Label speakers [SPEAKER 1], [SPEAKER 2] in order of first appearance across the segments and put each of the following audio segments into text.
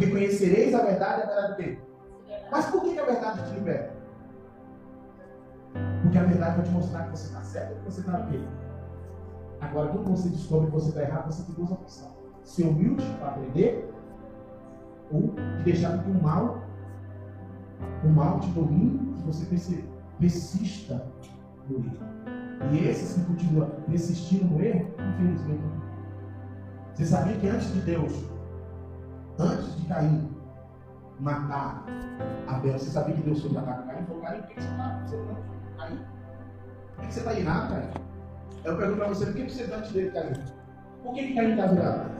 [SPEAKER 1] Porque conhecereis a verdade o quê? Mas por que a verdade te liberta? Porque a verdade vai te mostrar que você está certo ou que você está no quê? Agora, quando você descobre que você está errado, você tem duas opções. Ser humilde para aprender, ou deixar que o mal te domine, que você persista no erro. E esses que continuam persistindo no erro, infelizmente, você sabia que antes de Caim matar Abel, você sabia que Deus foi matar Caim? Ele falou: Caim, por que você está fazendo Caim? Por que você está irado, Caim? Eu pergunto para você: por que você está antes dele, Caim? Por que Caim está virado?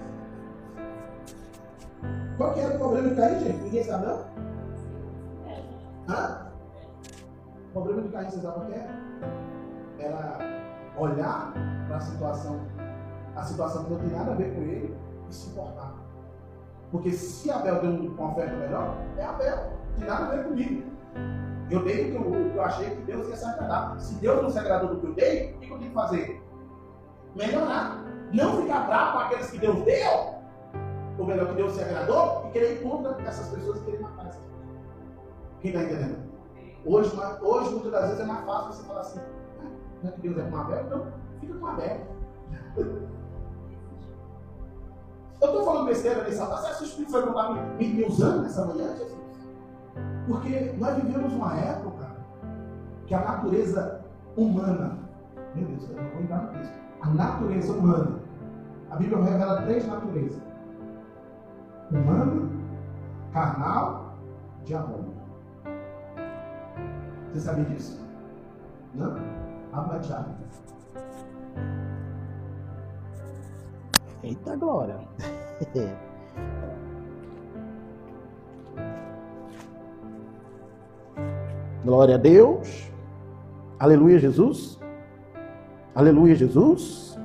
[SPEAKER 1] Qual que era o problema de Caim, gente? Ninguém sabe, não? O problema de Caim, você sabe o que era? Era olhar para a situação que não tem nada a ver com ele e se importar. Porque se Abel deu uma oferta melhor, é Abel, não tem nada a ver comigo. Eu dei o que eu achei que Deus ia se agradar. Se Deus não se agradou do que eu dei, o que eu tenho que fazer? Melhorar. Não ficar bravo com aqueles que Deus deu, ou melhor, que Deus se agradou, e querer ir contra essas pessoas e querer matar essas pessoas. Quem está entendendo? Hoje, muitas das vezes, é mais fácil você falar assim: não é que Deus é com Abel? Então, fica com Abel. Eu estou falando besteira nesse altar. Você acha que o Espírito Santo não está me usando nessa manhã, Jesus? Porque nós vivemos uma época que a natureza humana, meu Deus, eu não vou entrar nisso. A natureza humana, a Bíblia revela 3 naturezas: humana, carnal, diabólica. Você sabia disso? Não? Abra Tiago.
[SPEAKER 2] Eita glória! Glória a Deus. Aleluia, Jesus. Aleluia, Jesus.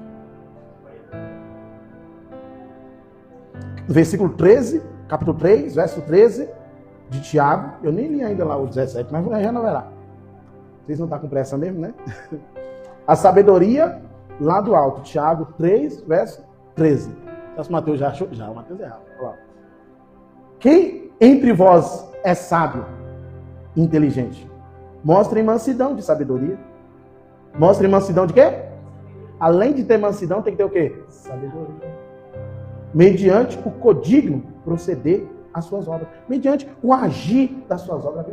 [SPEAKER 2] Versículo 13, capítulo 3, verso 13 de Tiago. Eu nem li ainda lá o 17, mas já não vai lá. Vocês não estão com pressa mesmo, né? A sabedoria lá do alto. Tiago 3, verso 13. Então, o Mateus já achou? Já, o Mateus é rápido. Quem entre vós é sábio e inteligente? Mostrem mansidão de sabedoria. Mostrem mansidão de quê? Além de ter mansidão, tem que ter o quê? Sabedoria. Mediante o codigno proceder às suas obras. Mediante o agir das suas obras.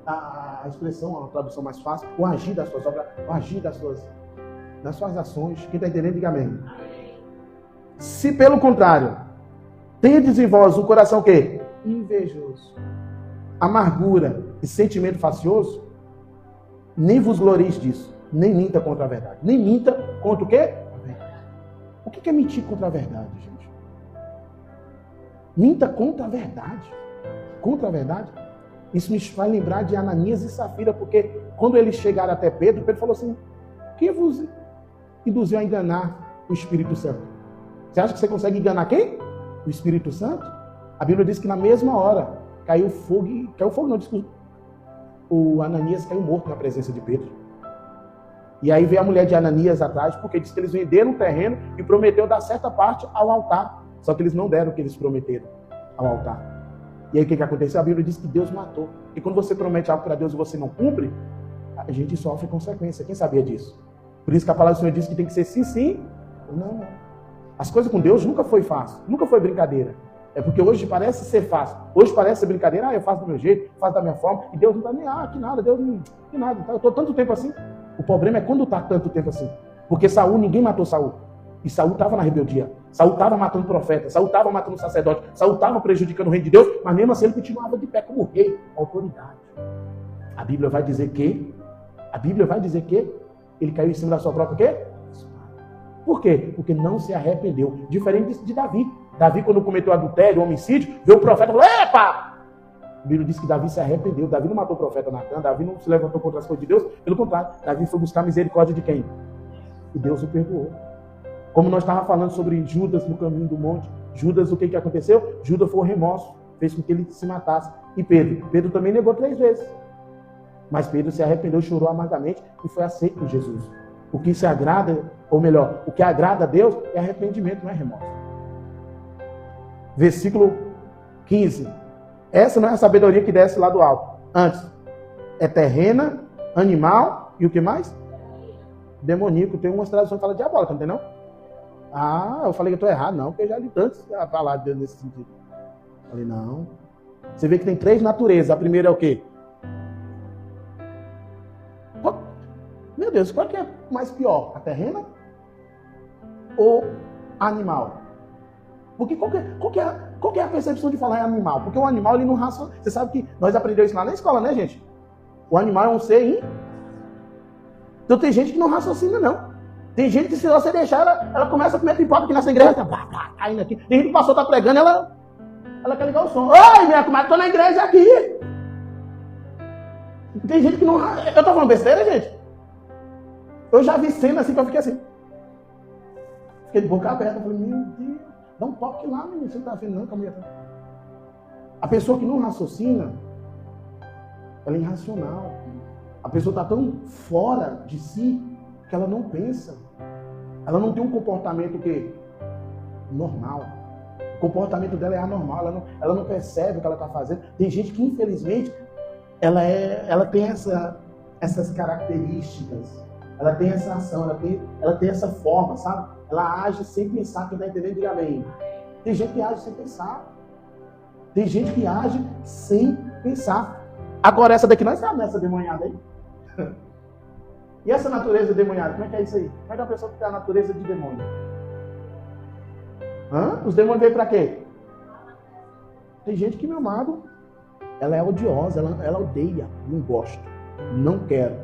[SPEAKER 2] A expressão, a tradução mais fácil, o agir das suas obras, o agir das suas ações. Quem está entendendo, diga amém. Se pelo contrário, tendes em vós um coração o quê? Invejoso, amargura e sentimento facioso, nem vos glorieis disso, nem minta contra a verdade. Nem minta contra o quê? A verdade. O que é mentir contra a verdade, gente? Minta contra a verdade. Contra a verdade. Isso me faz lembrar de Ananias e Safira, porque quando eles chegaram até Pedro, Pedro falou assim: quem vos induziu a enganar o Espírito Santo? Você acha que você consegue enganar quem? O Espírito Santo? A Bíblia diz que na mesma hora caiu fogo, não, desculpa. O Ananias caiu morto na presença de Pedro. E aí veio a mulher de Ananias atrás, porque disse que eles venderam um terreno e prometeu dar certa parte ao altar. Só que eles não deram o que eles prometeram ao altar. E aí o que aconteceu? A Bíblia diz que Deus matou. E quando você promete algo para Deus e você não cumpre, a gente sofre consequência. Quem sabia disso? Por isso que a palavra do Senhor diz que tem que ser sim, sim, ou não, não. As coisas com Deus nunca foi fácil, nunca foi brincadeira. É porque hoje parece ser fácil. Hoje parece ser brincadeira. Eu faço do meu jeito, faço da minha forma. E Deus não está nem, que nada, Deus não, que nada. Eu estou tanto tempo assim. O problema é quando está tanto tempo assim. Porque Saul, ninguém matou Saul. E Saul estava na rebeldia. Saul estava matando profeta. Saul estava matando sacerdote. Saul estava prejudicando o reino de Deus. Mas mesmo assim ele continuava de pé como rei, autoridade. A Bíblia vai dizer que ele caiu em cima da sua própria quê? Por quê? Porque não se arrependeu. Diferente de Davi. Davi, quando cometeu adultério, homicídio, veio o profeta e falou: epa! A Bíblia diz que Davi se arrependeu. Davi não matou o profeta Natan. Davi não se levantou contra as coisas de Deus. Pelo contrário, Davi foi buscar misericórdia de quem? E Deus o perdoou. Como nós estávamos falando sobre Judas no caminho do monte. Judas, o que aconteceu? Judas foi o remorso. Fez com que ele se matasse. E Pedro? Pedro também negou 3 vezes. Mas Pedro se arrependeu, chorou amargamente e foi aceito por Jesus. O que se agrada, ou melhor, o que agrada a Deus é arrependimento, não é remorso. Versículo 15. Essa não é a sabedoria que desce lá do alto. Antes, é terrena, animal e o que mais? Demoníaco. Tem uma tradução que fala diabólica, não tem não? Ah, eu falei que eu estou errado. Não, porque eu já li tantos a falar nesse sentido. Falei, não. Você vê que tem 3 naturezas. A primeira é o quê? Meu Deus, qual que é mais pior? A terrena ou animal? Porque qual que é a percepção de falar em animal? Porque o animal, ele não raciocina. Você sabe que nós aprendemos isso lá na escola, né, gente? O animal é um ser Então tem gente que não raciocina, não. Tem gente que, se você deixar, ela começa a comer pipoca aqui nessa igreja, tá caindo aqui. Tem gente que passou, tá pregando, ela quer ligar o som. Oi, minha comadre, tô na igreja aqui. Tem gente que não... Eu tô falando besteira, gente? Eu já vi cena assim que eu fiquei assim. Fiquei de boca aberta. Eu falei, meu Deus, dá um toque lá, menino. Você não tá vendo não, calma aí. A pessoa que não raciocina, ela é irracional. A pessoa está tão fora de si que ela não pensa. Ela não tem um comportamento que normal. O comportamento dela é anormal. Ela não percebe o que ela está fazendo. Tem gente que, infelizmente, ela tem essas características. Ela tem essa ação, ela tem essa forma, sabe? Ela age sem pensar. Quem está entendendo, diga amém. Tem gente que age sem pensar. Tem gente que age sem pensar. Agora, essa daqui nós sabemos, essa demonhada aí. E essa natureza demonhada, como é que é isso aí? Como é que é uma pessoa que tem a natureza de demônio? Os demônios veio para quê? Tem gente que, meu amado, ela é odiosa, ela odeia, não gosto, não quero.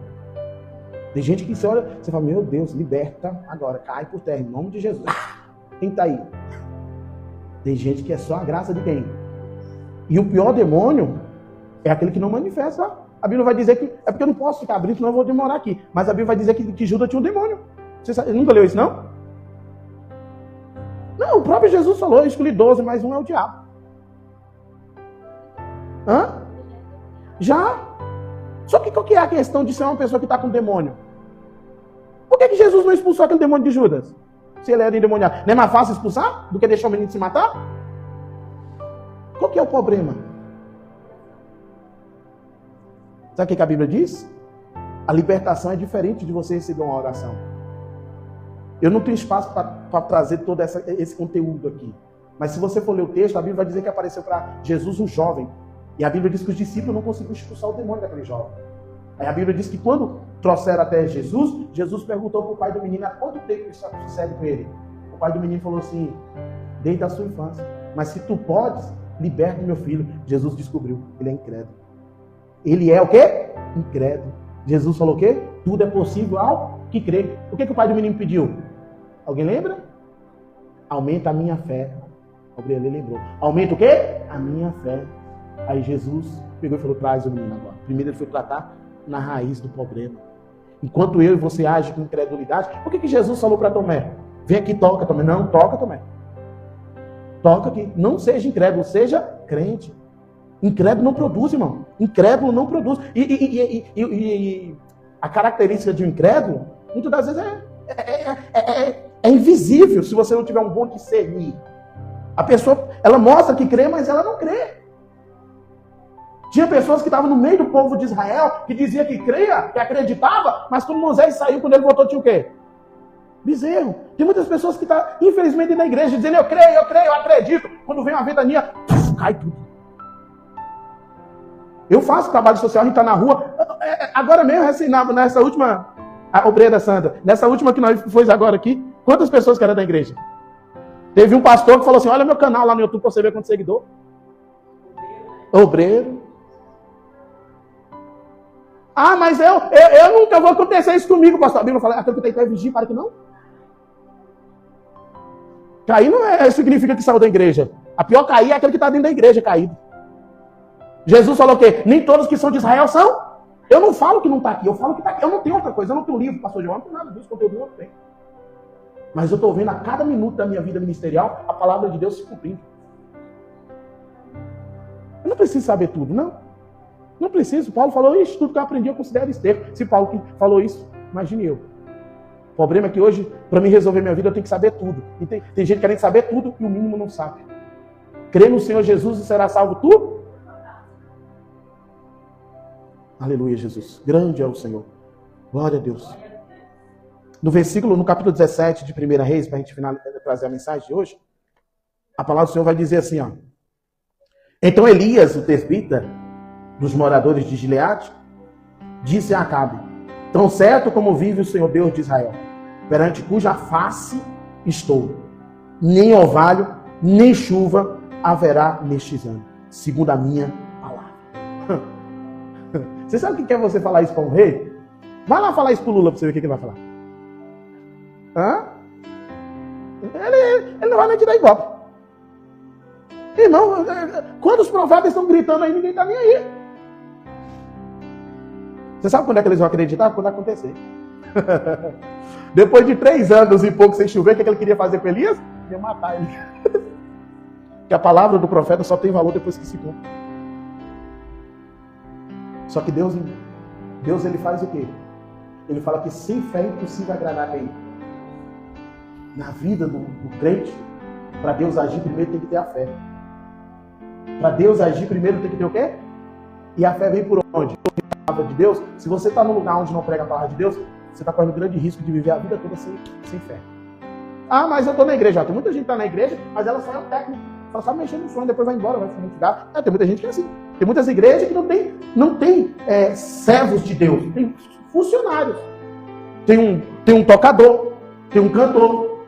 [SPEAKER 2] Tem gente que você olha, você fala, meu Deus, liberta agora, cai por terra, em nome de Jesus. Quem está aí? Tem gente que é só a graça de quem? E o pior demônio é aquele que não manifesta. A Bíblia vai dizer que... É porque eu não posso ficar abrindo, senão eu vou demorar aqui. Mas a Bíblia vai dizer que Judas tinha um demônio. Você nunca leu isso, não? Não, o próprio Jesus falou, eu escolhi 12, mas um é o diabo. Já? Só que qual que é a questão de ser uma pessoa que está com demônio? Por que Jesus não expulsou aquele demônio de Judas? Se ele era endemoniado. Não é mais fácil expulsar do que deixar o menino se matar? Qual que é o problema? Sabe o que a Bíblia diz? A libertação é diferente de você receber uma oração. Eu não tenho espaço para trazer todo esse conteúdo aqui. Mas se você for ler o texto, a Bíblia vai dizer que apareceu para Jesus um jovem. E a Bíblia diz que os discípulos não conseguiram expulsar o demônio daquele jovem. Aí a Bíblia diz que quando trouxeram até Jesus, Jesus perguntou para o pai do menino há quanto tempo isso sucede com ele. O pai do menino falou assim, desde a sua infância. Mas se tu podes, liberta meu filho. Jesus descobriu, ele é incrédulo. Ele é o quê? Incrédulo. Jesus falou o quê? Tudo é possível ao que crê. O que o pai do menino pediu? Alguém lembra? Aumenta a minha fé. Ele lembrou. Aumenta o quê? A minha fé. Aí Jesus pegou e falou, traz o menino agora. Primeiro ele foi tratar na raiz do problema. Enquanto eu e você agem com incredulidade, por que Jesus falou para Tomé? Vem aqui, toca, Tomé. Não, toca, Tomé. Toca aqui. Não seja incrédulo, seja crente. Incrédulo não produz, irmão. Incrédulo não produz. E a característica de um incrédulo, muitas das vezes é invisível se você não tiver um bom discernir. A pessoa, ela mostra que crê, mas ela não crê. Tinha pessoas que estavam no meio do povo de Israel, que dizia que crea, que acreditava, mas quando Moisés saiu, quando ele voltou, tinha o quê? Bezerro. Tem muitas pessoas que estão, infelizmente, na igreja, dizendo, eu creio, eu acredito. Quando vem uma ventania, cai tudo. Eu faço trabalho social, a gente está na rua. Agora mesmo, nessa última, a obreira santa, nessa última que nós fomos agora aqui, quantas pessoas que eram da igreja? Teve um pastor que falou assim, olha meu canal lá no YouTube para você ver quantos seguidores. Obreiro. Ah, mas eu nunca vou acontecer isso comigo, pastor. A Bíblia fala, aquele que tem que vigiar, para que não. Cair não significa que saiu da igreja. A pior cair é aquele que está dentro da igreja caído. Jesus falou o quê? Nem todos que são de Israel são. Eu não falo que não está aqui, eu falo que está aqui. Eu não tenho outra coisa, eu não tenho livro, pastor João, não tenho nada disso, conteúdo eu não tenho. Mas eu estou vendo a cada minuto da minha vida ministerial a palavra de Deus se cumprindo. Eu não preciso saber tudo, não. Não preciso. Paulo falou, isso tudo que eu aprendi eu considero esterco. Se Paulo falou isso, imagine eu. O problema é que hoje, para mim resolver minha vida, eu tenho que saber tudo. E tem gente querendo saber tudo e o mínimo não sabe. Crê no Senhor Jesus e será salvo tu? Aleluia, Jesus. Grande é o Senhor. Glória a Deus. No capítulo 17 de 1 Reis, para a gente trazer a mensagem de hoje, a palavra do Senhor vai dizer assim, ó. Então Elias, o tesbita, dos moradores de Gileade, disse a Acabe: tão certo como vive o Senhor Deus de Israel, perante cuja face estou, nem orvalho, nem chuva haverá nestes anos, segundo a minha palavra. Você sabe o que é você falar isso para um rei? Vai lá falar isso para o Lula para você ver o que ele vai falar. Hã? Ele não vai nem te dar ibope. Irmão, quando os profetas estão gritando aí, ninguém está nem aí. Você sabe quando é que eles vão acreditar? Quando acontecer. Depois de 3 anos e pouco sem chover, o que ele queria fazer com Elias? Queria matar ele. Que a palavra do profeta só tem valor depois que se cumpre. Só que Deus ele faz o quê? Ele fala que sem fé é impossível agradar quem? Na vida do crente, para Deus agir primeiro tem que ter a fé. Para Deus agir primeiro tem que ter o quê? E a fé vem por onde? A palavra de Deus. Se você está num lugar onde não prega a palavra de Deus, você está correndo grande risco de viver a vida toda sem fé. Ah, mas eu estou na igreja. Tem muita gente que está na igreja, mas ela só é um técnico. Ela sabe mexer no sonho, depois vai embora, vai ficar. Tem muita gente que é assim. Tem muitas igrejas que não tem servos de Deus. Tem funcionários. Tem um tocador. Tem um cantor.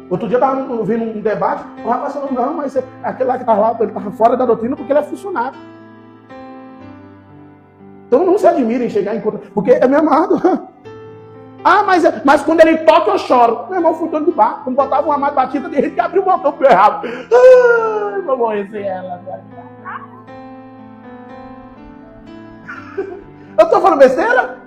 [SPEAKER 2] Outro dia eu estava vendo um debate, o rapaz falou, não, mas aquele lá que estava lá, ele estava fora da doutrina porque ele é funcionário. Então não se admire em chegar em conta, porque é meu amado. Ah, mas quando ele toca eu choro. Meu irmão, fui dono do bar. Quando botava uma amada batida, de gente que abriu o botão pro errado. Ai, vou conhecer ela. Eu estou falando besteira?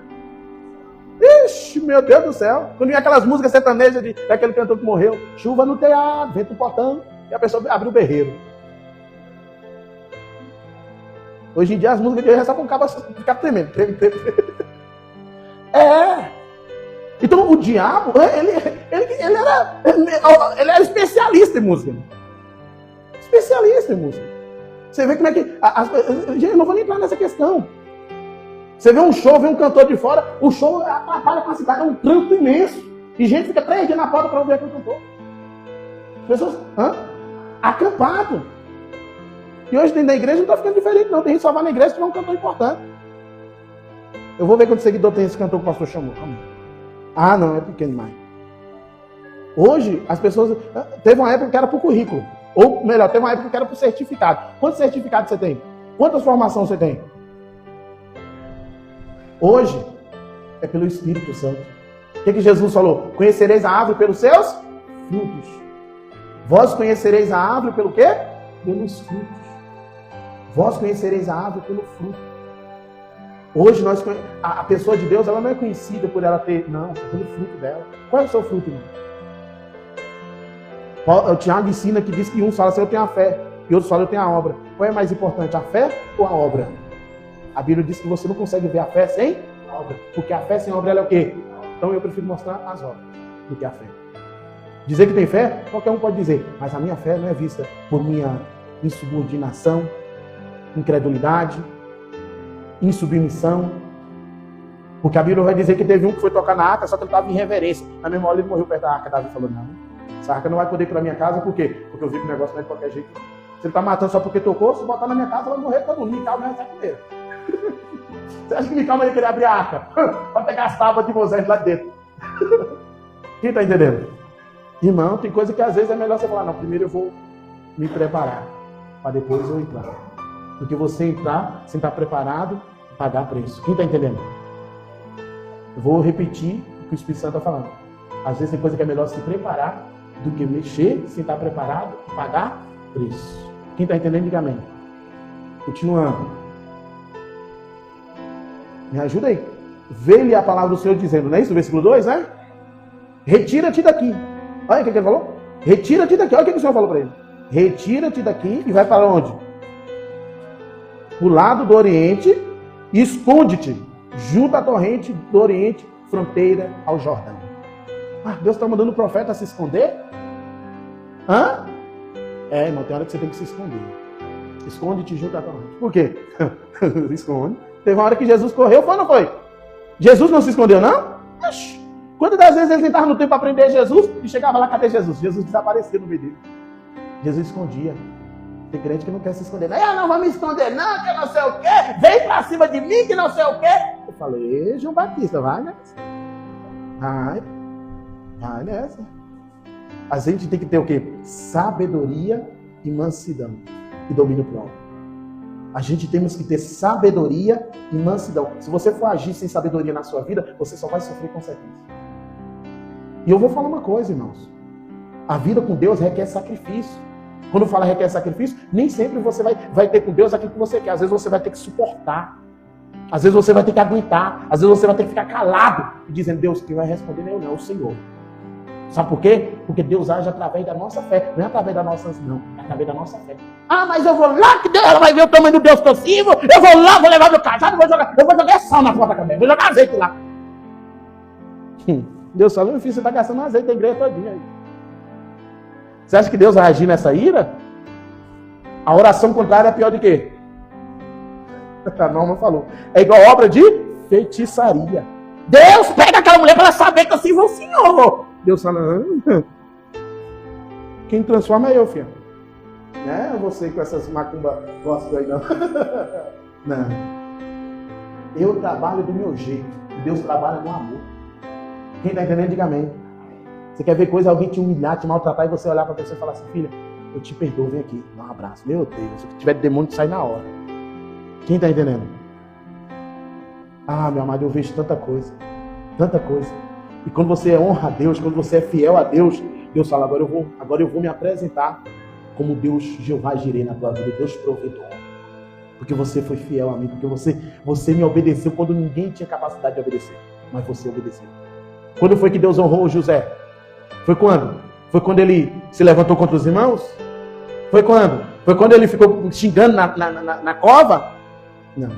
[SPEAKER 2] Ixi, meu Deus do céu. Quando vinha aquelas músicas sertanejas daquele cantor que morreu. Chuva no telhado, vento no portão. E a pessoa abriu o berreiro. Hoje em dia as músicas de hoje é só com o cabo ficar tremendo. Então o diabo, ele era especialista em música. Especialista em música. Você vê como é que... Gente, eu não vou nem entrar nessa questão. Você vê um show, vê um cantor de fora, o show atrapalha com a cidade, é um trânsito imenso. E gente fica 3 dias na porta para ouvir aquele cantor. As pessoas, acampado. E hoje dentro da igreja não está ficando diferente, não. Tem gente que só vai na igreja se tiver um cantor importante. Eu vou ver quanto seguidor tem esse cantor que o pastor chamou. Ah, não, é pequeno demais. Hoje, as pessoas... Teve uma época que era por currículo. Ou melhor, teve uma época que era por certificado. Quantos certificados você tem? Quantas formações você tem? Hoje, é pelo Espírito Santo. O que Jesus falou? Conhecereis a árvore pelos seus frutos. Vós conhecereis a árvore pelo quê? Pelos frutos. Vós conhecereis a árvore pelo fruto. Hoje, a pessoa de Deus, ela não é conhecida por ela ter... Não, é pelo fruto dela. Qual é o seu fruto, irmão? O Tiago ensina que diz que uns falam assim, eu tenho a fé, e outros falam, eu tenho a obra. Qual é mais importante, a fé ou a obra? A Bíblia diz que você não consegue ver a fé sem obra. Porque a fé sem obra, ela é o quê? Então eu prefiro mostrar as obras do que a fé. Dizer que tem fé, qualquer um pode dizer. Mas a minha fé não é vista por minha insubordinação, incredulidade, insubmissão. Porque a Bíblia vai dizer que teve um que foi tocar na arca, só que ele estava em reverência. Na mesma hora ele morreu perto da arca. Davi falou, não, essa arca não vai poder ir para minha casa, por quê? Porque eu vi que o negócio não é de qualquer jeito. Se ele está matando só porque tocou, se botar na minha casa, vai morrer todo mundo. Mical não recebe primeiro. Você acha que Mical não ia querer abrir a arca? Para pegar as tábuas de Moisés lá dentro. Quem está entendendo? Irmão, tem coisa que às vezes é melhor você falar, não, primeiro eu vou me preparar, para depois eu entrar. Do que você entrar sem estar preparado e pagar preço. Quem está entendendo? Eu vou repetir o que o Espírito Santo está falando. Às vezes tem coisa que é melhor se preparar do que mexer sem estar preparado e pagar preço. Quem está entendendo, diga amém. Continuando. Me ajuda aí. Vê-lhe a palavra do Senhor dizendo, não é isso? Versículo 2, né? Retira-te daqui. Olha o que ele falou. Retira-te daqui. Olha o que o Senhor falou para ele. Retira-te daqui e vai para onde? O lado do Oriente, esconde-te junto à torrente do Oriente, fronteira ao Jordão. Ah, Deus está mandando o profeta se esconder? Irmão, tem hora que você tem que se esconder. Esconde-te junto à corrente. Por quê? Esconde. Teve uma hora que Jesus correu, foi ou não foi? Jesus não se escondeu, não? Quantas das vezes ele tentava no tempo aprender Jesus e chegava lá, cadê Jesus? Jesus desaparecia no meio dele. Jesus escondia. Tem crente que não quer se esconder. Eu não vou me esconder, não, que eu não sei o quê. Vem pra cima de mim, que não sei o quê. Eu falei, João Batista, vai nessa. Vai nessa. A gente tem que ter o quê? Sabedoria e mansidão e domínio próprio. A gente temos que ter sabedoria e mansidão. Se você for agir sem sabedoria na sua vida, você só vai sofrer consequências. E eu vou falar uma coisa, irmãos. A vida com Deus requer sacrifício. Quando fala requer sacrifício, nem sempre você vai ter com Deus aquilo que você quer. Às vezes você vai ter que suportar. Às vezes você vai ter que aguentar. Às vezes você vai ter que ficar calado e dizendo, Deus, quem vai responder nem eu não, é o Senhor. Sabe por quê? Porque Deus age através da nossa fé. Não é através da nossa, não. É através da nossa fé. Mas eu vou lá, que Deus vai ver o tamanho do Deus que eu sirvo. Eu vou lá, vou levar meu cajado, eu vou jogar sal na porta também. Vou jogar azeite lá. Deus falou, meu filho, você está gastando azeite da igreja todinha aí. Você acha que Deus vai agir nessa ira? A oração contrária é pior de quê? A Norma falou. É igual obra de feitiçaria. Deus pega aquela mulher para ela saber que eu sirvo ao Senhor. Deus fala, quem transforma é eu, filho. Não é você com essas macumbas gospel aí, não. Não. Eu trabalho do meu jeito. Deus trabalha no amor. Quem está entendendo, diga amém. Você quer ver coisa, alguém te humilhar, te maltratar, e você olhar para a pessoa e falar assim, filha, eu te perdoo, vem aqui, dá um abraço. Meu Deus, se tiver demônio, sai na hora. Quem está entendendo? Meu amado, eu vejo tanta coisa. Tanta coisa. E quando você honra a Deus, quando você é fiel a Deus, Deus fala, agora eu vou me apresentar como Deus Jeová Jireh na tua vida, Deus provedor. Porque você foi fiel a mim, porque você me obedeceu quando ninguém tinha capacidade de obedecer. Mas você obedeceu. Quando foi que Deus honrou José? Foi quando? Foi quando ele se levantou contra os irmãos? Foi quando? Foi quando ele ficou xingando na cova? Não.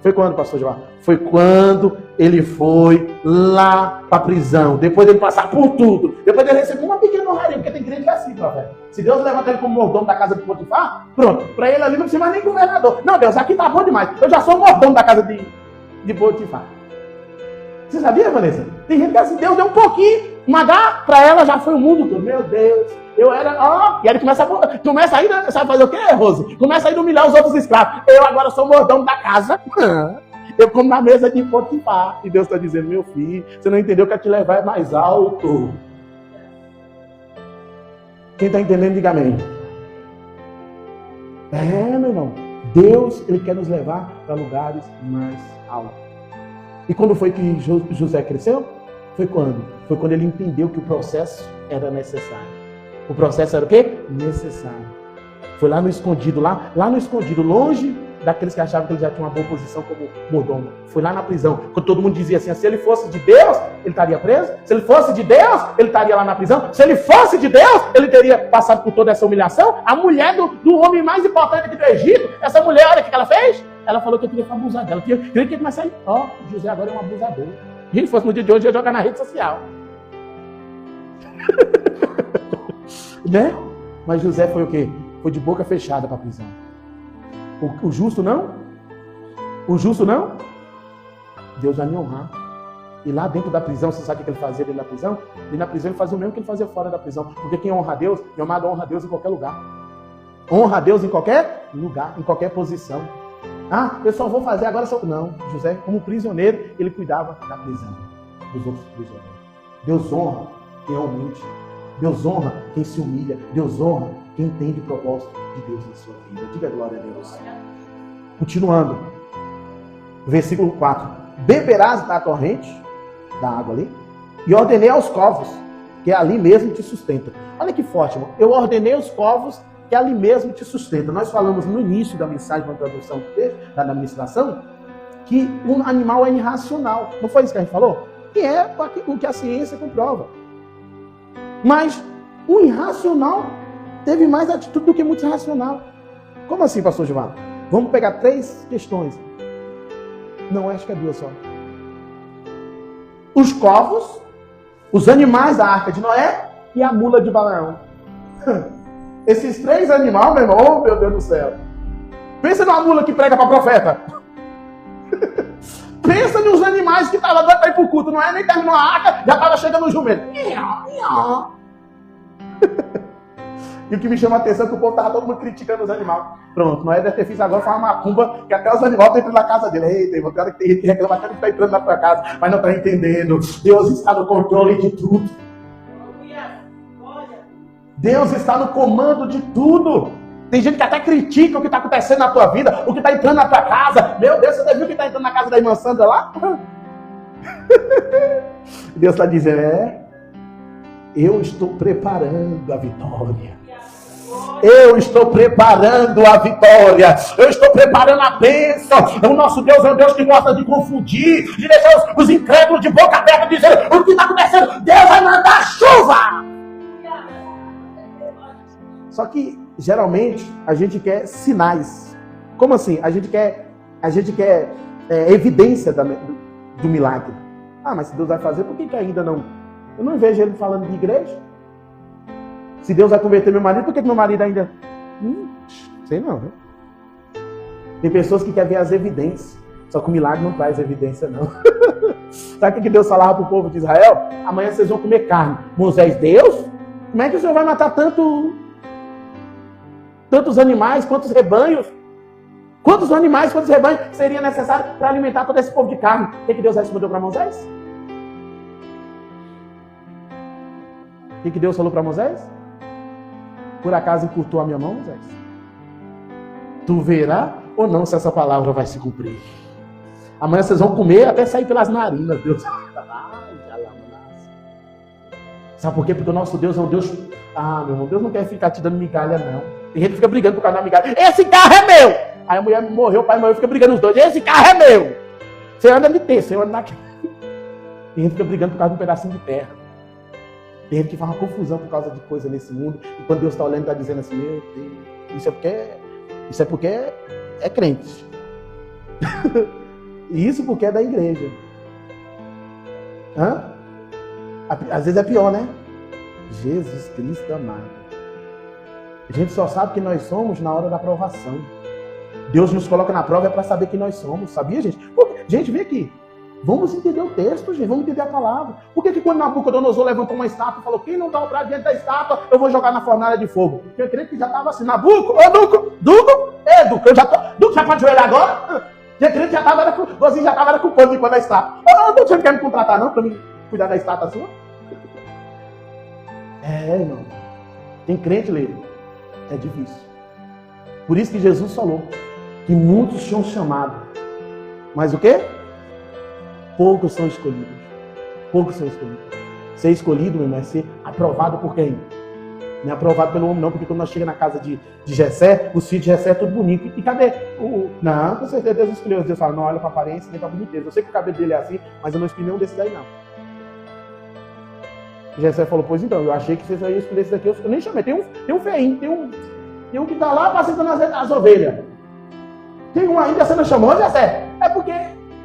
[SPEAKER 2] Foi quando, pastor João? Foi quando ele foi lá para a prisão. Depois dele passar por tudo. Depois ele recebeu uma pequena honraria, porque tem crente que é assim, profeta. Se Deus levanta ele como mordomo da casa de Potifar, pronto. Para ele ali não precisa mais nem governador. Não, Deus, aqui tá bom demais. Eu já sou mordomo da casa de Potifar. Você sabia, Vanessa? Tem gente que assim, Deus deu um pouquinho, uma H, para ela já foi o mundo todo. Meu Deus, eu era... E aí começa a ir, sabe fazer o quê, Rose? Começa a ir humilhar os outros escravos. Eu agora sou mordomo da casa. Eu como na mesa de Potifar. E Deus está dizendo, meu filho, você não entendeu que a te levar é mais alto. Quem está entendendo, diga amém. Meu irmão. Deus, Ele quer nos levar para lugares mais altos. E quando foi que José cresceu? Foi quando? Foi quando ele entendeu que o processo era necessário. O processo era o quê? Necessário. Foi lá no escondido, lá no escondido, longe daqueles que achavam que ele já tinha uma boa posição como mordomo. Foi lá na prisão, quando todo mundo dizia assim, se ele fosse de Deus, ele estaria preso. Se ele fosse de Deus, ele estaria lá na prisão. Se ele fosse de Deus, ele teria passado por toda essa humilhação. A mulher do homem mais importante aqui do Egito, essa mulher, olha o que ela fez. Ela falou que eu queria abusar dela. Queria que começar a ir. José agora é um abusador. Se fosse no dia de hoje, ia jogar na rede social. Né? Mas José foi o quê? Foi de boca fechada para a prisão. O justo não? O justo não? Deus vai me honrar. E lá dentro da prisão, você sabe o que ele fazia dentro da prisão? E na prisão ele fazia o mesmo que ele fazia fora da prisão. Porque quem honra a Deus, meu amado, honra a Deus em qualquer lugar. Honra a Deus em qualquer lugar, em qualquer posição. Eu só vou fazer agora. Não, José, como prisioneiro, ele cuidava da prisão, dos outros prisioneiros. Deus honra quem é humilde. Deus honra quem se humilha. Deus honra quem entende o propósito de Deus na sua vida. Diga glória a Deus. Continuando. Versículo 4. Beberás da torrente, da água ali, e ordenei aos corvos, que ali mesmo te sustenta. Olha que forte, irmão. Eu ordenei aos corvos, que ali mesmo te sustenta. Nós falamos no início da mensagem, na tradução da administração, que um animal é irracional. Não foi isso que a gente falou? Que é o que a ciência comprova. Mas o irracional teve mais atitude do que muito racional. Como assim, pastor Gilmar? Vamos pegar 3 questões. Não, acho que é 2 só. Os corvos, os animais da arca de Noé e a mula de Balaão. Esses 3 animais, meu irmão, oh meu Deus do céu. Pensa numa mula que prega para profeta. Pensa nos animais que estavam dando para ir para o culto. Não é nem terminou a arca, já estava chegando o jumento. E o que me chama a atenção é que o povo estava todo mundo criticando os animais. Pronto, Noé deve ter feito agora, foi uma macumba, que até os animais estão entrando na casa dele. Eita, eu quero que tem gente que reclama que está entrando na tua casa, mas não está entendendo. Deus está no controle de tudo. Deus está no comando de tudo. Tem gente que até critica o que está acontecendo na tua vida, o que está entrando na tua casa. Meu Deus, você viu o que está entrando na casa da irmã Sandra lá? Deus está dizendo, eu estou preparando a vitória. Eu estou preparando a vitória. Eu estou preparando a bênção. O nosso Deus é um Deus que gosta de confundir, de deixar os incrédulos de boca aberta dizendo o que está acontecendo. Deus vai mandar chuva. Só que, geralmente, a gente quer sinais. Como assim? A gente quer evidência do milagre. Ah, mas se Deus vai fazer, por que ainda não? Eu não vejo ele falando de igreja. Se Deus vai converter meu marido, por que meu marido ainda... sei não, né? Tem pessoas que querem ver as evidências. Só que o milagre não traz evidência, não. Sabe o que Deus falava para o povo de Israel? Amanhã vocês vão comer carne. Moisés, Deus? Como é que o Senhor vai matar tantos animais, quantos rebanhos? Quantos animais, quantos rebanhos seria necessário para alimentar todo esse povo de carne? O que Deus respondeu para Moisés? O que Deus falou para Moisés? Por acaso encurtou a minha mão, Moisés? Tu verá ou não se essa palavra vai se cumprir. Amanhã vocês vão comer até sair pelas narinas, Deus. Sabe por quê? Porque o nosso Deus é um Deus... Ah, meu irmão, Deus não quer ficar te dando migalha, não. Tem gente que fica brigando por causa da migalha. Esse carro é meu! Aí a mulher morreu, o pai morreu, fica brigando os dois. Esse carro é meu! Você anda de ter, você anda naquele. Tem gente que fica brigando por causa de um pedacinho de terra. Tem gente que faz uma confusão por causa de coisa nesse mundo. E quando Deus está olhando, está dizendo assim, meu Deus, isso é porque é crente. E isso porque é da igreja. Às vezes é pior, né? Jesus Cristo amado. A gente só sabe que nós somos na hora da provação. Deus nos coloca na prova para saber que nós somos. Sabia, gente? Gente, vem aqui. Vamos entender o texto, gente. Vamos entender a palavra. Por que quando Nabucodonosor levantou uma estátua e falou, quem não dobrar diante da estátua, eu vou jogar na fornalha de fogo? Eu creio que já estava assim, Duco, eu já tô... Duco, já pode joelhar agora? Já creio que já estava com o pano de quando a estátua. Duco, você não quer me contratar não, para mim cuidar da estátua sua? Irmão. Tem crente, Leiro. É difícil. Por isso que Jesus falou que muitos são chamados. Mas o quê? Poucos são escolhidos. Poucos são escolhidos. Ser escolhido, meu irmão, é ser aprovado por quem? Não é aprovado pelo homem, não, porque quando nós chegamos na casa de Jessé, os filhos de Jessé é tudo bonito. E cadê o... Não, com certeza Deus escolheu. Deus fala, não olha para a aparência nem para a boniteza. Eu sei que o cabelo dele é assim, mas eu não escolhi nenhum desses aí, não. Jessé falou, pois então, eu achei que vocês iam escolher esse daqui. Eu nem chamei. Tem um feinho, tem um que está lá passando as ovelhas. Tem um ainda, você não chamou, Jessé? É porque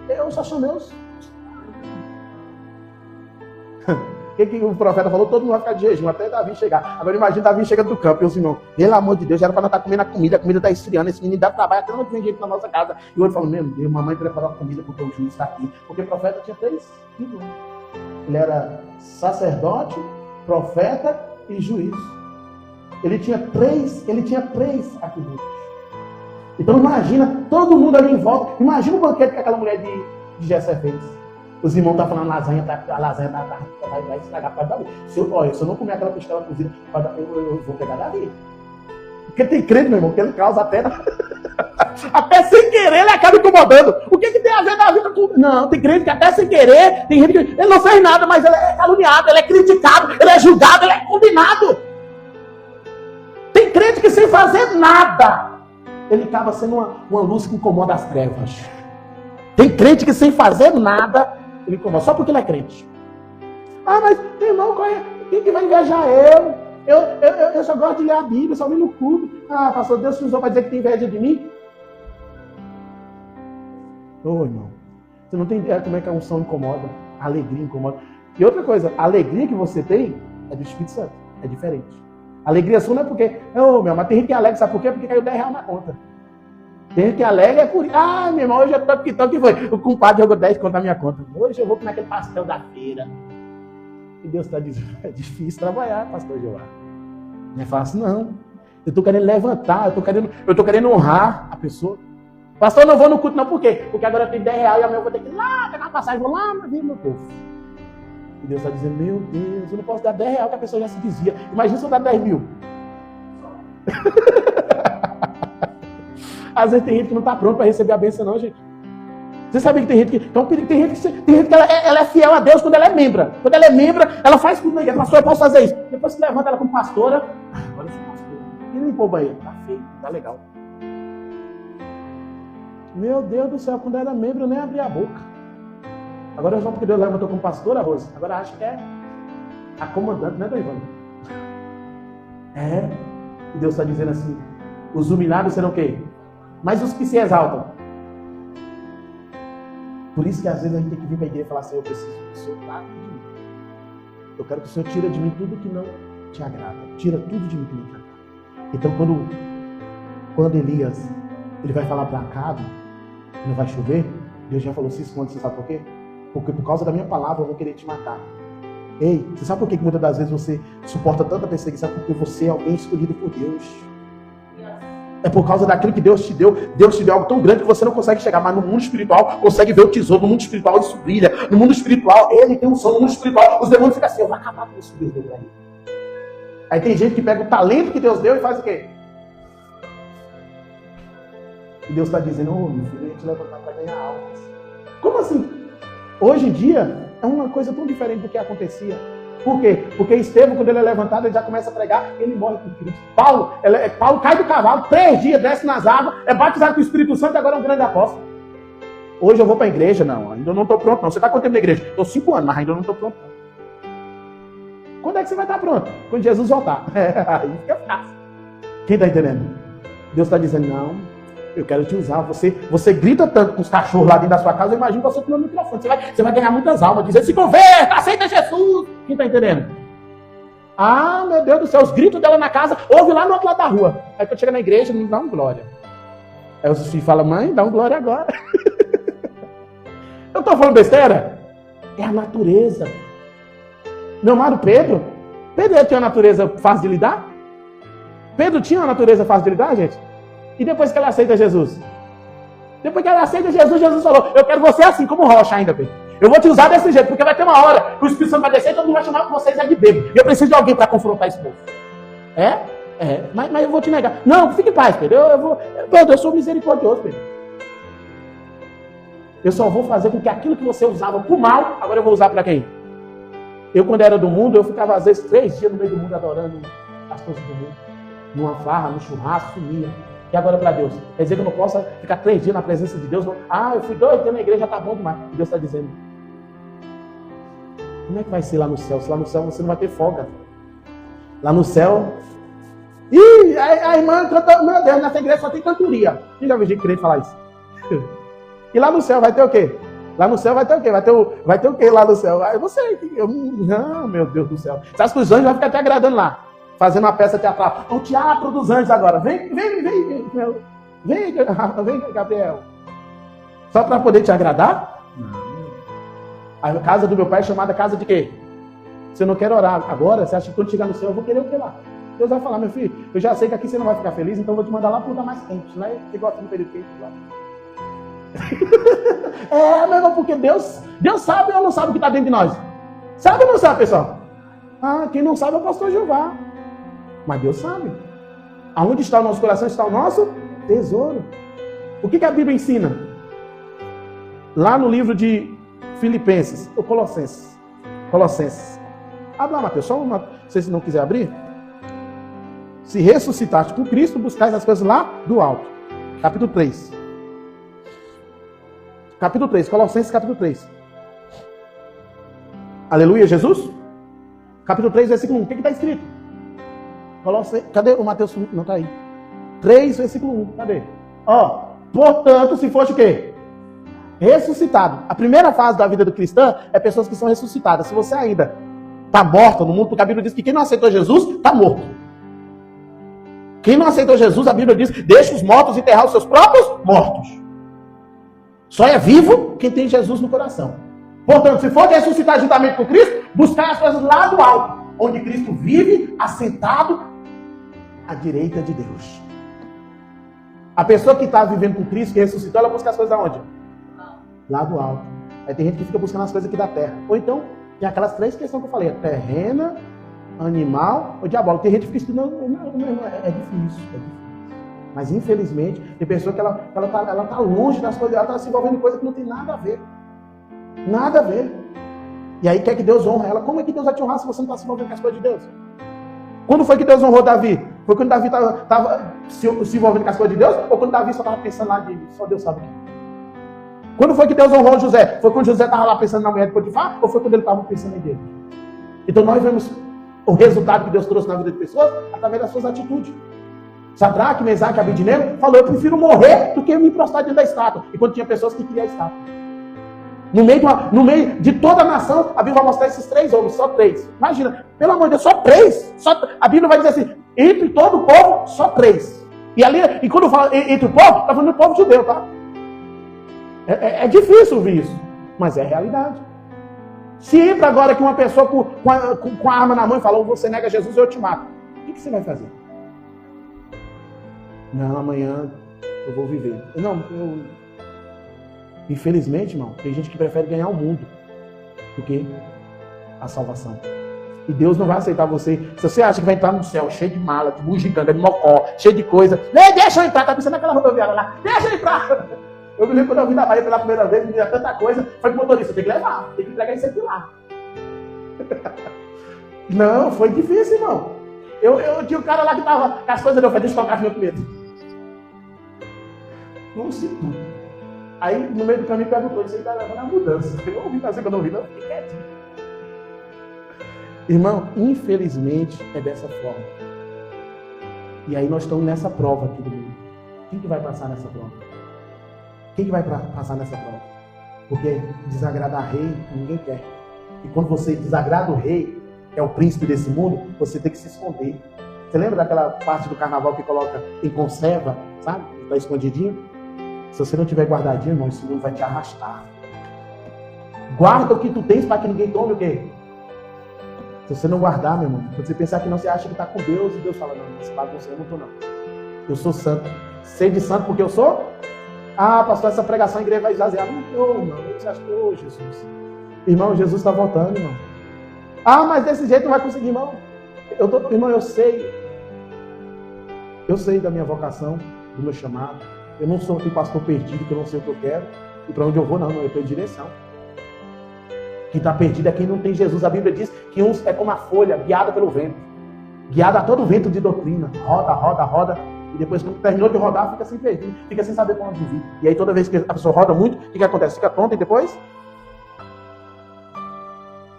[SPEAKER 2] eu só chamei os... O que o profeta falou? Todo mundo vai ficar de jejum, até Davi chegar. Agora imagina Davi chegando do campo e os irmãos, pelo amor de Deus, já era para nós estar comendo a comida está esfriando, esse menino dá trabalho, até não tem jeito na nossa casa. E o outro falou, meu Deus, mamãe preparou a comida porque o juiz está aqui. Porque o profeta tinha 3 títulos. Ele era sacerdote, profeta e juiz. Ele tinha 3 atributos. Então imagina, todo mundo ali em volta, imagina o banquete que aquela mulher de Jessé fez. Os irmãos estão falando a lasanha vai estragar para Davi. Se eu não comer aquela costela cozida, eu vou pegar Davi. Porque tem crente, meu irmão, que ele causa até sem querer ele acaba incomodando. O que tem a ver Davi com... Não, tem crente que até sem querer, tem gente que ele não fez nada, mas ele é caluniado, ele é criticado, ele é julgado, ele é condenado. Tem crente que sem fazer nada, ele acaba sendo uma luz que incomoda as trevas. Tem crente que sem fazer nada, ele incomoda, só porque ele é crente. Ah, mas, irmão, quem que vai invejar eu? Eu só gosto de ler a Bíblia, só vim no culto. Ah, pastor, Deus te usou para dizer que tem inveja de mim? Ô, irmão, você não tem ideia como é que a unção incomoda, a alegria incomoda. E outra coisa, a alegria que você tem é do Espírito Santo, é diferente. Alegria sua não é porque... mas tem gente que alega, sabe por quê? Porque caiu 10 reais na conta. Tem gente que alega é por... meu irmão, hoje eu tô que foi. O compadre jogou 10 conto na minha conta. Hoje eu vou comer aquele pastel da feira. E Deus está dizendo, é difícil trabalhar, pastor Jeová. Não é fácil, não. Eu estou querendo levantar, eu tô querendo honrar a pessoa. Pastor, eu não vou no culto, não. Por quê? Porque agora eu tenho 10 reais e amanhã eu vou ter que ir lá, pegar uma passagem, vou lá, mas vem meu povo. E Deus está dizendo, meu Deus, eu não posso dar 10 reais, que a pessoa já se dizia. Imagina se eu dar 10 mil. Às vezes tem gente que não está pronto para receber a bênção, não, gente. Você sabe que tem gente que... Então, tem gente que ela é fiel a Deus quando ela é membra. Quando ela é membra, ela faz tudo na igreja. Pastor, eu posso fazer isso. Depois que levanta ela como pastora, agora eu sou pastor. E limpou o banheiro. Tá feio, tá legal. Meu Deus do céu, quando eu era membro, eu nem abria a boca. Agora só porque Deus levantou como pastora, Rose. Agora acho que é a comandante, né, Doivana? E Deus está dizendo assim, os humilhados serão o quê? Mas os que se exaltam. Por isso que às vezes a gente tem que vir para a igreja e falar assim, eu preciso que o Senhor trate de mim. Eu quero que o Senhor tire de mim tudo que não te agrada. Tira tudo de mim que não te agrada. Então quando Elias ele vai falar para Acabe, não vai chover, Deus já falou, se esconde, você sabe por quê? Porque por causa da minha palavra eu vou querer te matar. Ei, você sabe por que muitas das vezes você suporta tanta perseguição? Porque você é alguém escolhido por Deus. É por causa daquilo que Deus te deu. Deus te deu algo tão grande que você não consegue chegar. Mas no mundo espiritual, consegue ver o tesouro. No mundo espiritual, isso brilha. No mundo espiritual, ele tem um som. No mundo espiritual, os demônios ficam assim, eu vou acabar com isso que Deus deu pra ele. Aí tem gente que pega o talento que Deus deu e faz o quê? E Deus está dizendo, meu filho, a gente levantar para ganhar almas. Como assim? Hoje em dia, é uma coisa tão diferente do que acontecia. Por quê? Porque Estevão, quando ele é levantado, ele já começa a pregar, ele morre com Cristo. Paulo cai do cavalo, 3 dias, desce nas águas, é batizado com o Espírito Santo e agora é um grande apóstolo. Hoje eu vou para a igreja? Não, ainda não estou pronto não. Você está quanto tempo na igreja? Estou 5 anos, mas ainda não estou pronto não. Quando é que você vai estar pronto? Quando Jesus voltar. Aí fica fácil. Quem está entendendo? Deus está dizendo, não, eu quero te usar. Você grita tanto com os cachorros lá dentro da sua casa, eu imagino você com o meu microfone. Você vai ganhar muitas almas, dizendo, se converta, aceita Jesus. Quem está entendendo? Ah, meu Deus do céu, os gritos dela na casa, ouve lá no outro lado da rua. Aí quando chega na igreja, me dá um glória. Aí os filhos falam, mãe, dá um glória agora. Eu estou falando besteira? É a natureza. Meu amado Pedro tinha uma natureza fácil de lidar? Pedro tinha uma natureza fácil de lidar, gente? E depois que ele aceita Jesus? Depois que ele aceita Jesus, Jesus falou, eu quero você assim, como rocha ainda, Pedro. Eu vou te usar desse jeito, porque vai ter uma hora que o Espírito Santo vai descer e todo mundo vai chamar vocês de bêbado. Eu preciso de alguém para confrontar esse povo. Mas eu vou te negar. Não, fique em paz, Pedro. Eu sou misericordioso, Pedro. Eu só vou fazer com que aquilo que você usava para o mal, agora eu vou usar para quem? Eu, quando era do mundo, eu ficava às vezes 3 dias no meio do mundo adorando as coisas do mundo. Numa farra, no churrasco, sumia. E agora para Deus? Quer dizer que eu não posso ficar 3 dias na presença de Deus? Não? Eu fui 2 dias na igreja, já está bom demais. E Deus está dizendo, como é que vai ser lá no céu? Se lá no céu você não vai ter folga. Lá no céu... Ih, a irmã canta, meu Deus, nessa igreja só tem cantoria. Quem já viu gente crente falar isso? E lá no céu vai ter o quê? Lá no céu vai ter o quê? Vai ter o quê lá no céu? Não, meu Deus do céu. Você acha que os anjos vão ficar te agradando lá? Fazendo uma peça teatral. O teatro dos anjos agora. Vem, Gabriel. Só para poder te agradar? Não. A casa do meu pai é chamada casa de quê? Você não quer orar agora? Você acha que quando chegar no céu eu vou querer o quê lá? Deus vai falar, meu filho, eu já sei que aqui você não vai ficar feliz, então eu vou te mandar lá para um lugar mais quente, né? Você gosta de um período quente lá. Meu irmão, porque Deus sabe ou não sabe o que está dentro de nós? Sabe ou não sabe, pessoal? Quem não sabe é o pastor Jeová. Mas Deus sabe. Aonde está o nosso coração, está o nosso tesouro. O que a Bíblia ensina? Lá no livro de Filipenses, ou Colossenses. Abre lá, Mateus, se você não quiser abrir. Se ressuscitaste com Cristo, buscais as coisas lá do alto. Capítulo 3. Capítulo 3, Colossenses capítulo 3. Aleluia, Jesus? Capítulo 3, versículo 1. O que está escrito? Cadê o Mateus? Não está aí. 3, versículo 1. Cadê? Portanto, se foste o quê? Ressuscitado. A primeira fase da vida do cristão é pessoas que são ressuscitadas. Se você ainda está morto no mundo, porque a Bíblia diz que quem não aceitou Jesus está morto. Quem não aceitou Jesus, a Bíblia diz, deixa os mortos enterrar os seus próprios mortos. Só é vivo quem tem Jesus no coração. Portanto, se for ressuscitar juntamente com Cristo, buscar as coisas lá do alto, onde Cristo vive, assentado à direita de Deus. A pessoa que está vivendo com Cristo, que ressuscitou, ela busca as coisas aonde? Lá do alto. Aí tem gente que fica buscando as coisas aqui da terra. Ou então, tem aquelas 3 questões que eu falei, terrena, animal ou diabólico. Tem gente que fica estudando, é difícil. Mas infelizmente, tem pessoa que ela tá longe das coisas, ela está se envolvendo em coisas que não tem nada a ver. Nada a ver. E aí quer que Deus honre ela. Como é que Deus vai te honrar se você não está se envolvendo com as coisas de Deus? Quando foi que Deus honrou Davi? Foi quando Davi estava se envolvendo com as coisas de Deus? Ou quando Davi só estava pensando lá de só Deus sabe o que? Quando foi que Deus honrou José? Foi quando José estava lá pensando na mulher de Potifar? Ou foi quando ele estava pensando em Deus? Então nós vemos o resultado que Deus trouxe na vida de pessoas através das suas atitudes. Sadraque, Mesaque e Abednego falou, eu prefiro morrer do que me prostrar diante da estátua. E quando tinha pessoas que queriam a estátua. No meio de toda a nação, a Bíblia vai mostrar esses 3 homens, só 3. Imagina, pelo amor de Deus, só 3. A Bíblia vai dizer assim, entre todo o povo, só 3. E quando fala entre o povo, está falando do povo judeu, tá? É difícil ouvir isso, mas é a realidade. Se entra agora que uma pessoa com a arma na mão e fala, você nega Jesus, eu te mato. O que você vai fazer? Não, amanhã eu vou viver. Infelizmente, irmão, tem gente que prefere ganhar o mundo do que a salvação. E Deus não vai aceitar você. Se você acha que vai entrar no céu cheio de mala, de bugiganga, de mocó, cheio de coisa, deixa eu entrar, tá pensando naquela rodoviária lá, deixa eu entrar. Eu me lembro quando eu vim da Bahia pela primeira vez, me deu tanta coisa, foi que o motorista, tem que levar, tem que entregar isso aqui lá. Não, foi difícil, irmão. Eu tinha um cara lá que tava com as coisas, eu falei, deixa eu tocar meu primeiro. Não sei tudo. Aí, no meio do caminho, perguntou, isso aí está levando a mudança. Eu não ouvi fazer quando eu ouvi, não, fiquei quietinho. Irmão, infelizmente, é dessa forma. E aí nós estamos nessa prova aqui do mundo. Quem que vai passar nessa prova? Quem que vai passar nessa prova? Porque desagradar rei, ninguém quer. E quando você desagrada o rei, que é o príncipe desse mundo, você tem que se esconder. Você lembra daquela parte do carnaval que coloca em conserva, sabe? Está escondidinho? Se você não tiver guardadinho, irmão, esse mundo vai te arrastar. Guarda o que tu tens para que ninguém tome o quê? Se você não guardar, meu irmão, quando você pensar que não, você acha que está com Deus, e Deus fala, não, esse bagunça eu não estou não. Eu sou santo. Sei de santo porque eu sou? Ah, pastor, essa pregação a igreja vai esvaziar. Não estou, irmão. Você acha que, Jesus. Irmão, Jesus está voltando, irmão. Ah, mas desse jeito não vai conseguir, irmão. Irmão, eu sei. Eu sei da minha vocação, do meu chamado. Eu não sou um pastor perdido, que eu não sei o que eu quero. E para onde eu vou, não. Eu estou em direção. Quem está perdido é quem não tem Jesus. A Bíblia diz que uns é como a folha, guiada pelo vento. Guiada a todo vento de doutrina. Roda, roda, roda. E depois, quando terminou de rodar, fica sem perdido. Fica sem saber para onde vir. E aí, toda vez que a pessoa roda muito, o que acontece? Fica tonta e depois?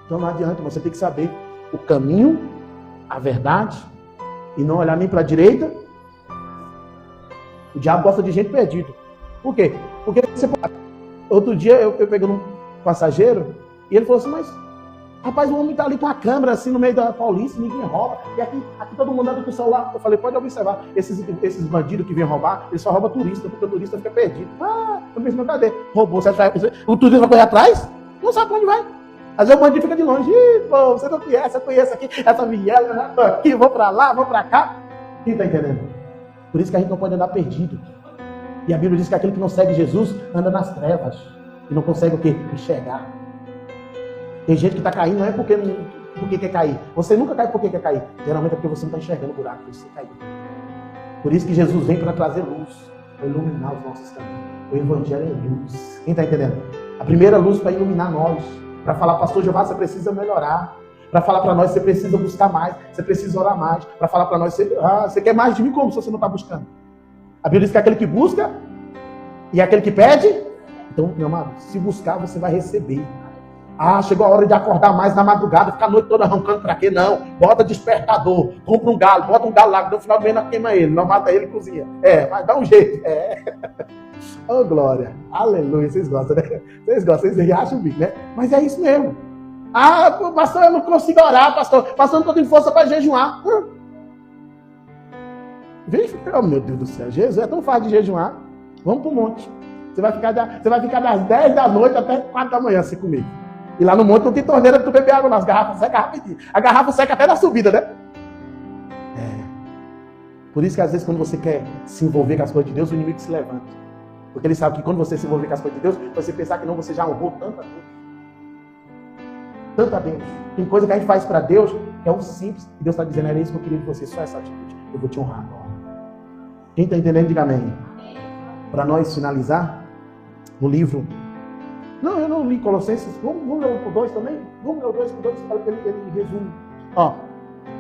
[SPEAKER 2] Então não adianta, você tem que saber o caminho, a verdade, e não olhar nem para a direita. O diabo gosta de gente perdida. Por quê? Porque você... Outro dia eu peguei um passageiro e ele falou assim, mas rapaz, o homem está ali com a câmera assim no meio da Paulista, ninguém rouba. E aqui todo mundo anda com o celular. Eu falei, pode observar, esses bandidos que vêm roubar, eles só roubam turista, porque o turista fica perdido. Ah, eu pensei, mas cadê? Roubou, o turista vai correr atrás? Não sabe para onde vai. Às vezes o bandido fica de longe. Pô, você não conhece, eu conheço aqui, essa viela, eu já estou aqui, vou para lá, vou para cá. Quem está entendendo? Por isso que a gente não pode andar perdido. E a Bíblia diz que aquele que não segue Jesus anda nas trevas. E não consegue o quê? Enxergar. Tem gente que está caindo, não é porque quer cair. Você nunca cai porque quer cair. Geralmente é porque você não está enxergando o buraco, você caiu. Por isso que Jesus vem para trazer luz, para iluminar os nossos caminhos. O Evangelho é luz. Quem está entendendo? A primeira luz para iluminar nós. Para falar, pastor Jeová, você precisa melhorar. Para falar para nós, você precisa buscar mais. Você precisa orar mais. Para falar para nós, você quer mais de mim como se você não está buscando? A Bíblia diz que é aquele que busca e é aquele que pede. Então, meu amado, se buscar, você vai receber. Ah, chegou a hora de acordar mais na madrugada, ficar a noite toda arrancando para quê? Não. Bota despertador, compra um galo, bota um galo lá, no final do mês não queima ele, não mata ele e cozinha. Mas dá um jeito. Oh, glória. Aleluia. Vocês gostam, né? Vocês acham bem, né? Mas é isso mesmo. Ah, pastor, eu não consigo orar, pastor. Pastor, eu não estou tendo força para jejuar. Vem, oh, meu Deus do céu, Jesus é tão fácil de jejuar. Vamos pro monte. Você vai ficar das 10 da noite até 4 da manhã assim comigo. E lá no monte não tem torneira para tu beber água, não. As garrafas secam rapidinho. A garrafa seca até na subida, né? Por isso que às vezes quando você quer se envolver com as coisas de Deus, o inimigo se levanta. Porque ele sabe que quando você se envolver com as coisas de Deus, você pensar que não, você já honrou tanta coisa. Tanto a Deus. Tem coisa que a gente faz para Deus que é o simples. E Deus está dizendo, era isso que eu queria de você, só essa atitude. Eu vou te honrar agora. Quem está entendendo, diga amém. Para nós finalizar, no livro... Não, eu não li Colossenses. Vamos ler o 2 também? Vamos ler o 2, ele resume. Ó,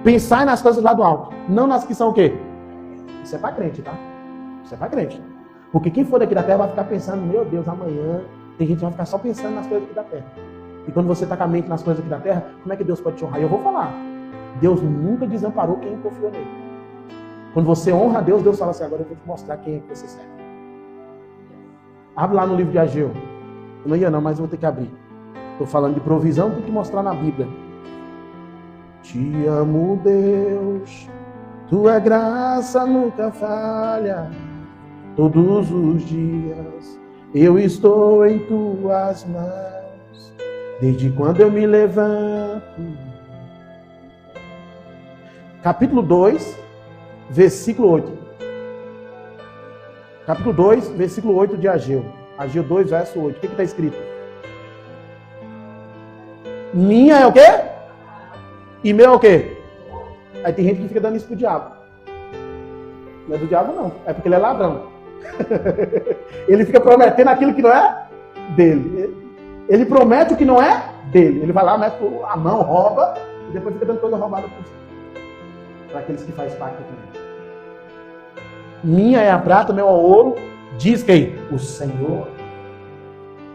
[SPEAKER 2] pensai nas coisas lá do alto, não nas que são o quê? Isso é para crente, tá? Isso é para crente. Porque quem for daqui da terra vai ficar pensando, meu Deus, amanhã tem gente que vai ficar só pensando nas coisas aqui da terra. E quando você está com a mente nas coisas aqui da terra, como é que Deus pode te honrar? E eu vou falar. Deus nunca desamparou quem confiou nele. Quando você honra a Deus, Deus fala assim, agora eu vou te mostrar quem é que você serve. Abre lá no livro de Ageu. Eu não ia não, mas eu vou ter que abrir. Estou falando de provisão, tem que mostrar na Bíblia. Te amo, Deus, tua graça nunca falha. Todos os dias eu estou em tuas mãos. Desde quando eu me levanto. Capítulo 2, versículo 8. Capítulo 2, versículo 8 de Ageu. Ageu 2, verso 8. O que está escrito? Minha é o quê? E meu é o quê? Aí tem gente que fica dando isso pro diabo. Não é do diabo, não. É porque ele é ladrão. Ele fica prometendo aquilo que não é dele. Ele promete o que não é dele. Ele vai lá, mete a mão, rouba, e depois fica dando coisa roubada para aqueles que fazem parte do Minha é a prata, meu é o ouro. Diz quem? O Senhor.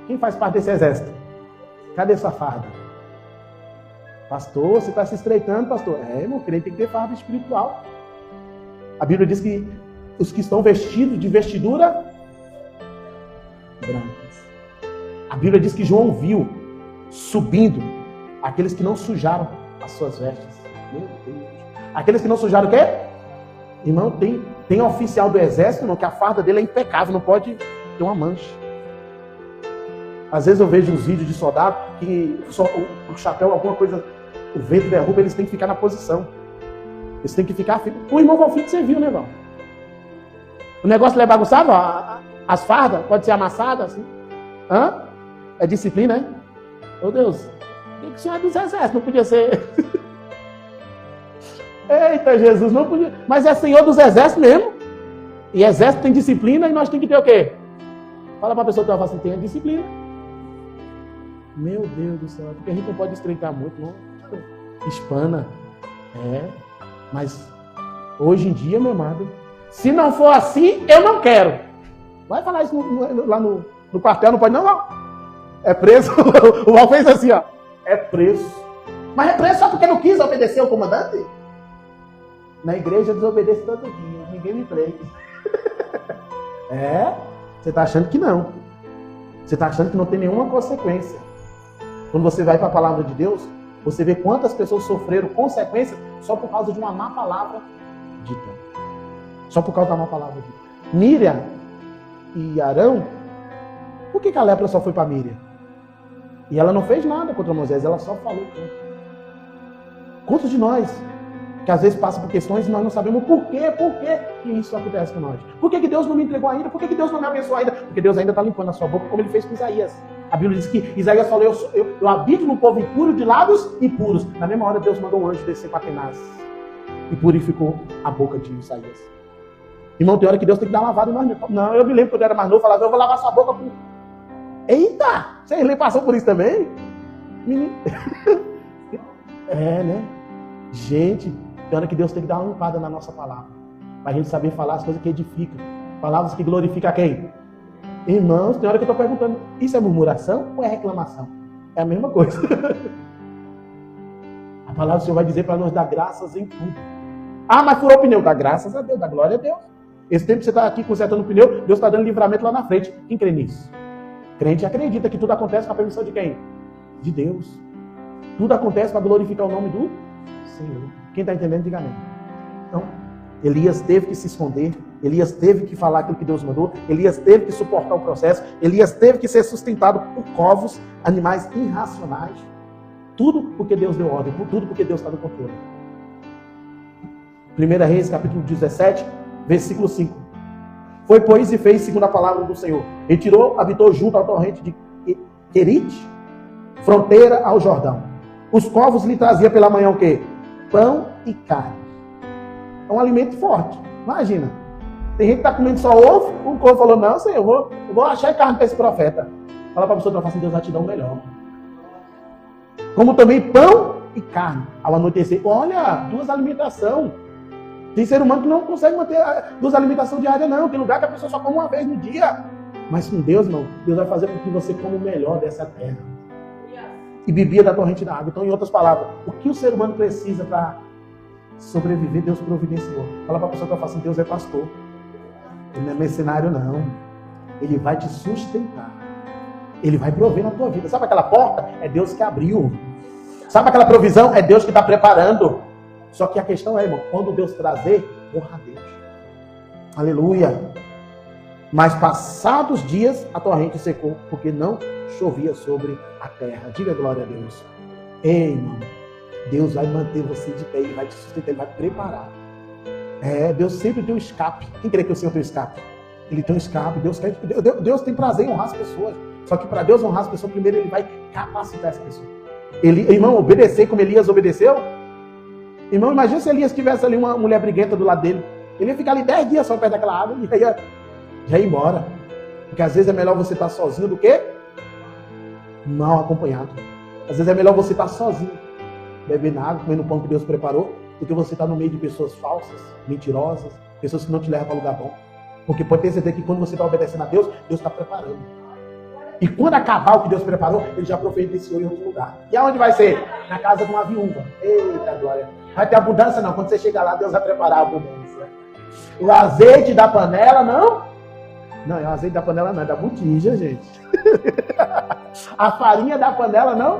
[SPEAKER 2] Quem faz parte desse exército? Cadê essa farda? Pastor, você está se estreitando, pastor. Irmão, crente tem que ter farda espiritual. A Bíblia diz que os que estão vestidos de vestidura brancas. A Bíblia diz que João viu subindo aqueles que não sujaram as suas vestes. Meu Deus. Aqueles que não sujaram o quê? Irmão, tem oficial do exército, não, que a farda dele é impecável, não pode ter uma mancha. Às vezes eu vejo uns vídeos de soldado que o chapéu, alguma coisa, o vento derruba, eles têm que ficar na posição. Eles têm que ficar... O irmão Valfito você viu, né, irmão? O negócio não é bagunçado, as fardas pode ser amassada assim. Hã? É disciplina, hein? Meu Deus, o que o senhor é dos exércitos? Não podia ser... Eita, Jesus, não podia... Mas é Senhor dos exércitos mesmo. E exército tem disciplina e nós temos que ter o quê? Fala para a pessoa que está assim, tem a disciplina. Meu Deus do céu, porque a gente não pode estreitar muito, não. Espana. Mas hoje em dia, meu amado, se não for assim, eu não quero. Vai falar isso lá no quartel, não pode não. É preso. O Val fez assim, ó. É preso. Mas é preso só porque não quis obedecer ao comandante? Na igreja eu desobedeço todo dia. Ninguém me prende. Você está achando que não. Você está achando que não tem nenhuma consequência. Quando você vai para a palavra de Deus, você vê quantas pessoas sofreram consequências só por causa de uma má palavra dita. Só por causa da má palavra dita. Miriam e Arão, por que a lepra só foi para Miriam? E ela não fez nada contra Moisés, ela só falou. Quantos de nós que às vezes passa por questões e nós não sabemos por que isso acontece com nós? Por que Deus não me entregou ainda? Por que Deus não me abençoou ainda? Porque Deus ainda está limpando a sua boca, como ele fez com Isaías. A Bíblia diz que Isaías falou, eu habito no povo impuro de lábios impuros. Na mesma hora Deus mandou um anjo descer com a tenaz e purificou a boca de Isaías. Irmão, tem hora que Deus tem que dar uma lavada em nós mesmos. Não, eu me lembro quando eu era mais novo, falava, eu vou lavar sua boca. Eita! Vocês passou por isso também? Menino. Né? Gente, tem hora que Deus tem que dar uma limpada na nossa palavra. Para a gente saber falar as coisas que edificam. Palavras que glorificam a quem? Irmãos, tem hora que eu estou perguntando, isso é murmuração ou é reclamação? É a mesma coisa. A palavra do Senhor vai dizer para nós dar graças em tudo. Ah, mas furou o pneu. Dá graças a Deus, dá glória a Deus. Esse tempo que você está aqui consertando o pneu, Deus está dando livramento lá na frente. Quem crê nisso? Crente acredita que tudo acontece com a permissão de quem? De Deus. Tudo acontece para glorificar o nome do Senhor. Quem está entendendo, diga amém. Então, Elias teve que se esconder, Elias teve que falar aquilo que Deus mandou, Elias teve que suportar o processo, Elias teve que ser sustentado por corvos, animais irracionais. Tudo porque Deus deu ordem, tudo porque Deus está no controle. 1 Reis, capítulo 17, versículo 5. Foi, pois, e fez segundo a palavra do Senhor. Retirou, habitou junto ao torrente de Querite, fronteira ao Jordão. Os corvos lhe trazia pela manhã o quê? Pão e carne. É um alimento forte. Imagina. Tem gente que está comendo só ovo, o corvo falou, não, Senhor, eu vou achar carne para esse profeta. Fala para a pessoa que assim, Deus vai te dar um melhor. Como também pão e carne. Ao anoitecer, olha, duas alimentações. Tem ser humano que não consegue manter duas alimentações diárias, não. Tem lugar que a pessoa só come uma vez no dia. Mas com Deus, não. Deus vai fazer com que você coma o melhor dessa terra. E bebia da torrente da água. Então, em outras palavras, o que o ser humano precisa para sobreviver, Deus providenciou. Fala para a pessoa que eu falo assim, Deus é pastor. Ele não é mercenário, não. Ele vai te sustentar. Ele vai prover na tua vida. Sabe aquela porta? É Deus que abriu. Sabe aquela provisão? É Deus que está preparando. Só que a questão é, irmão, quando Deus trazer, honra a Deus. Aleluia. Mas passados dias, a torrente secou, porque não chovia sobre a terra. Diga glória a Deus. Ei, irmão, Deus vai manter você de pé, Ele vai te sustentar, Ele vai te preparar. Deus sempre tem um escape. Quem crê que o Senhor tem um escape? Ele tem um escape. Deus tem prazer em honrar as pessoas. Só que para Deus honrar as pessoas, primeiro Ele vai capacitar essa pessoa. Irmão, obedecer como Elias obedeceu. Irmão, imagina se Elias tivesse ali uma mulher briguenta do lado dele. Ele ia ficar ali 10 dias só perto daquela água e já ia embora. Porque às vezes é melhor você estar sozinho do que mal acompanhado. Às vezes é melhor você estar sozinho, bebendo água, comendo o pão que Deus preparou, do que você estar no meio de pessoas falsas, mentirosas, pessoas que não te levam para lugar bom. Porque pode ter certeza que quando você está obedecendo a Deus, Deus está preparando. E quando acabar o que Deus preparou, Ele já providenciou em outro lugar. E aonde vai ser? Na casa de uma viúva. Eita glória. Vai ter abundância não. Quando você chegar lá, Deus vai preparar a abundância. O azeite da panela, não? Não, é o azeite da panela não, é da botija, gente. A farinha da panela, não?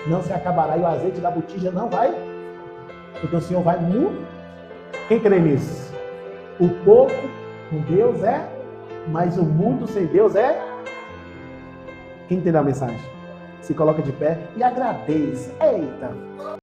[SPEAKER 2] Não se acabará. E o azeite da botija não vai? Porque o Senhor vai muito. Quem crê nisso? O pouco com Deus é, mas o muito sem Deus é. Quem entendeu a mensagem? Se coloca de pé e agradeça. Eita!